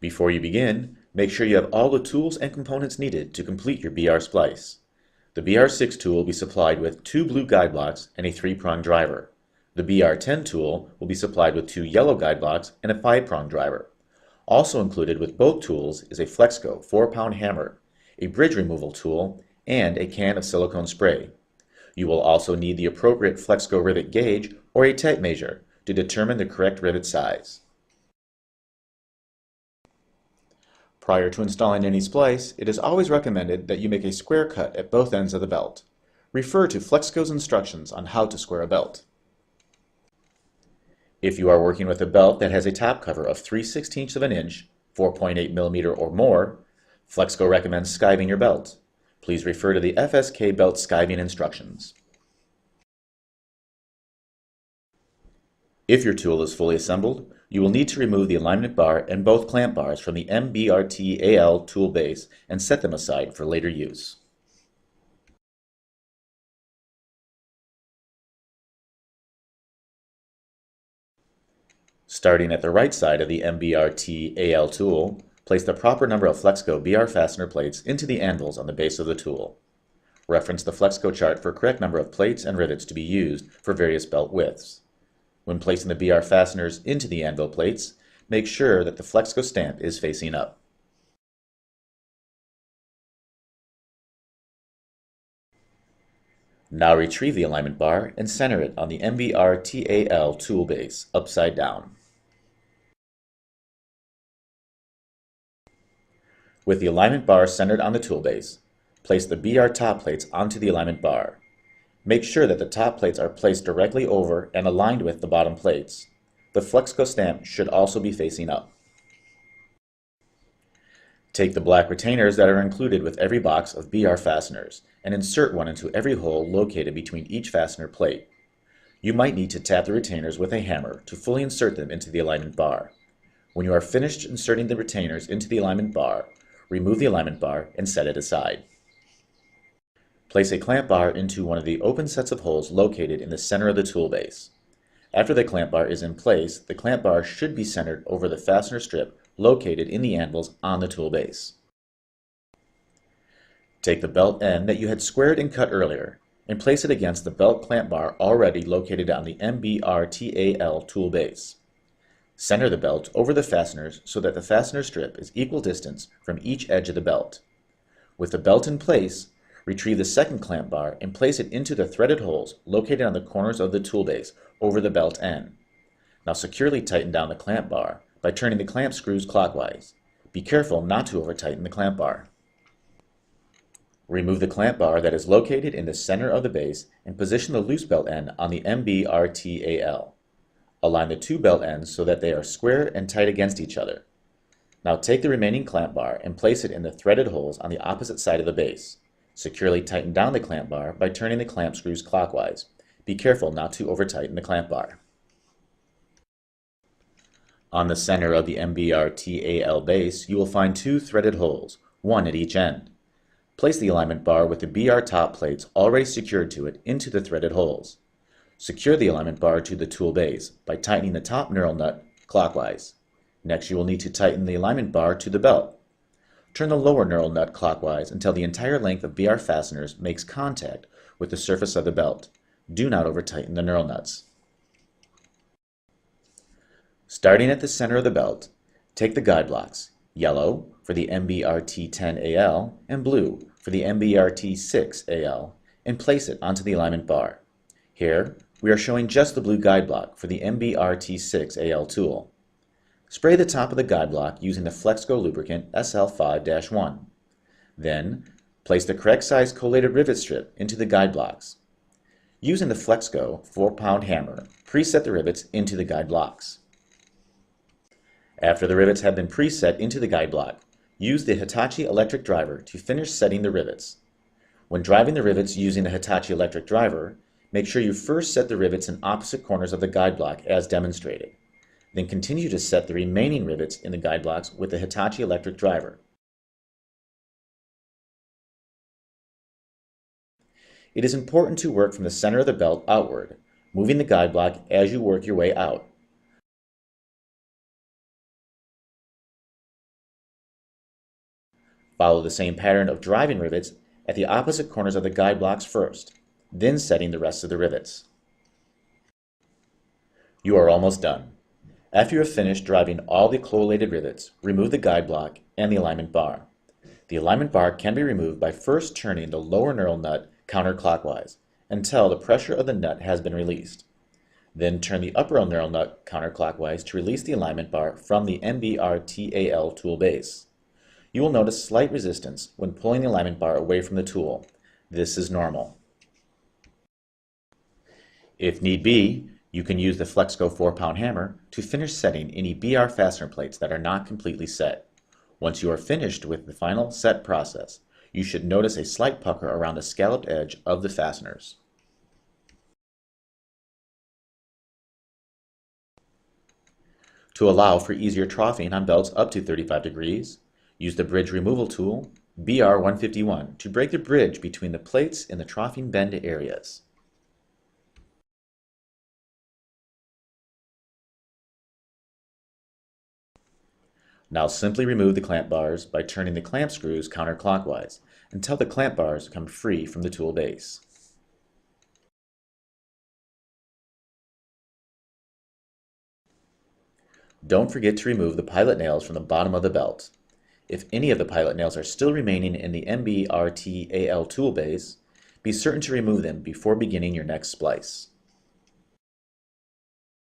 Before you begin, make sure you have all the tools and components needed to complete your BR splice. The BR6 tool will be supplied with 2 blue guide blocks and a 3-prong driver. The BR10 tool will be supplied with 2 yellow guide blocks and a 5-prong driver. Also included with both tools is a Flexco 4-pound hammer, a bridge removal tool, and a can of silicone spray. You will also need the appropriate Flexco rivet gauge or a tape measure to determine the correct rivet size. Prior to installing any splice, it is always recommended that you make a square cut at both ends of the belt. Refer to Flexco's instructions on how to square a belt. If you are working with a belt that has a top cover of 3/16 of an inch, 4.8 millimeter or more, Flexco recommends skiving your belt. Please refer to the FSK belt skiving instructions. If your tool is fully assembled, you will need to remove the alignment bar and both clamp bars from the MBRT-AL tool base and set them aside for later use. Starting at the right side of the MBRT-AL tool, place the proper number of Flexco BR fastener plates into the anvils on the base of the tool. Reference the Flexco chart for correct number of plates and rivets to be used for various belt widths. When placing the BR fasteners into the anvil plates, make sure that the Flexco stamp is facing up. Now retrieve the alignment bar and center it on the MBR-TAL tool base, upside down. With the alignment bar centered on the tool base, place the BR top plates onto the alignment bar. Make sure that the top plates are placed directly over and aligned with the bottom plates. The Flexco stamp should also be facing up. Take the black retainers that are included with every box of BR fasteners and insert one into every hole located between each fastener plate. You might need to tap the retainers with a hammer to fully insert them into the alignment bar. When you are finished inserting the retainers into the alignment bar, remove the alignment bar and set it aside. Place a clamp bar into one of the open sets of holes located in the center of the tool base. After the clamp bar is in place, the clamp bar should be centered over the fastener strip located in the anvils on the tool base. Take the belt end that you had squared and cut earlier and place it against the belt clamp bar already located on the MBR-TAL tool base. Center the belt over the fasteners so that the fastener strip is equal distance from each edge of the belt. With the belt in place, retrieve the second clamp bar and place it into the threaded holes located on the corners of the tool base over the belt end. Now securely tighten down the clamp bar by turning the clamp screws clockwise. Be careful not to over-tighten the clamp bar. Remove the clamp bar that is located in the center of the base and position the loose belt end on the MBR-TAL. Align the two belt ends so that they are square and tight against each other. Now take the remaining clamp bar and place it in the threaded holes on the opposite side of the base. Securely tighten down the clamp bar by turning the clamp screws clockwise. Be careful not to over-tighten the clamp bar. On the center of the MBR-TAL base, you will find 2 threaded holes, one at each end. Place the alignment bar with the BR top plates already secured to it into the threaded holes. Secure the alignment bar to the tool base by tightening the top knurl nut clockwise. Next, you will need to tighten the alignment bar to the belt. Turn the lower knurl nut clockwise until the entire length of BR fasteners makes contact with the surface of the belt. Do not over-tighten the knurl nuts. Starting at the center of the belt, take the guide blocks, yellow for the MBRT-10AL and blue for the MBRT-6AL, and place it onto the alignment bar. Here, we are showing just the blue guide block for the MBRT-6AL tool. Spray the top of the guide block using the Flexco lubricant SL5-1. Then, place the correct size collated rivet strip into the guide blocks. Using the Flexco 4-pound hammer, preset the rivets into the guide blocks. After the rivets have been preset into the guide block, use the Hitachi electric driver to finish setting the rivets. When driving the rivets using the Hitachi electric driver, make sure you first set the rivets in opposite corners of the guide block as demonstrated. Then continue to set the remaining rivets in the guide blocks with the Hitachi electric driver. It is important to work from the center of the belt outward, moving the guide block as you work your way out. Follow the same pattern of driving rivets at the opposite corners of the guide blocks first, then setting the rest of the rivets. You are almost done. After you have finished driving all the collated rivets, remove the guide block and the alignment bar. The alignment bar can be removed by first turning the lower knurl nut counterclockwise until the pressure of the nut has been released. Then turn the upper knurl nut counterclockwise to release the alignment bar from the MBRTAL tool base. You will notice slight resistance when pulling the alignment bar away from the tool. This is normal. If need be, you can use the Flexco 4-pound hammer to finish setting any BR fastener plates that are not completely set. Once you are finished with the final set process, you should notice a slight pucker around the scalloped edge of the fasteners. To allow for easier troughing on belts up to 35 degrees, use the bridge removal tool, BR151, to break the bridge between the plates in the troughing bend areas. Now simply remove the clamp bars by turning the clamp screws counterclockwise until the clamp bars come free from the tool base. Don't forget to remove the pilot nails from the bottom of the belt. If any of the pilot nails are still remaining in the MBRTAL tool base, be certain to remove them before beginning your next splice.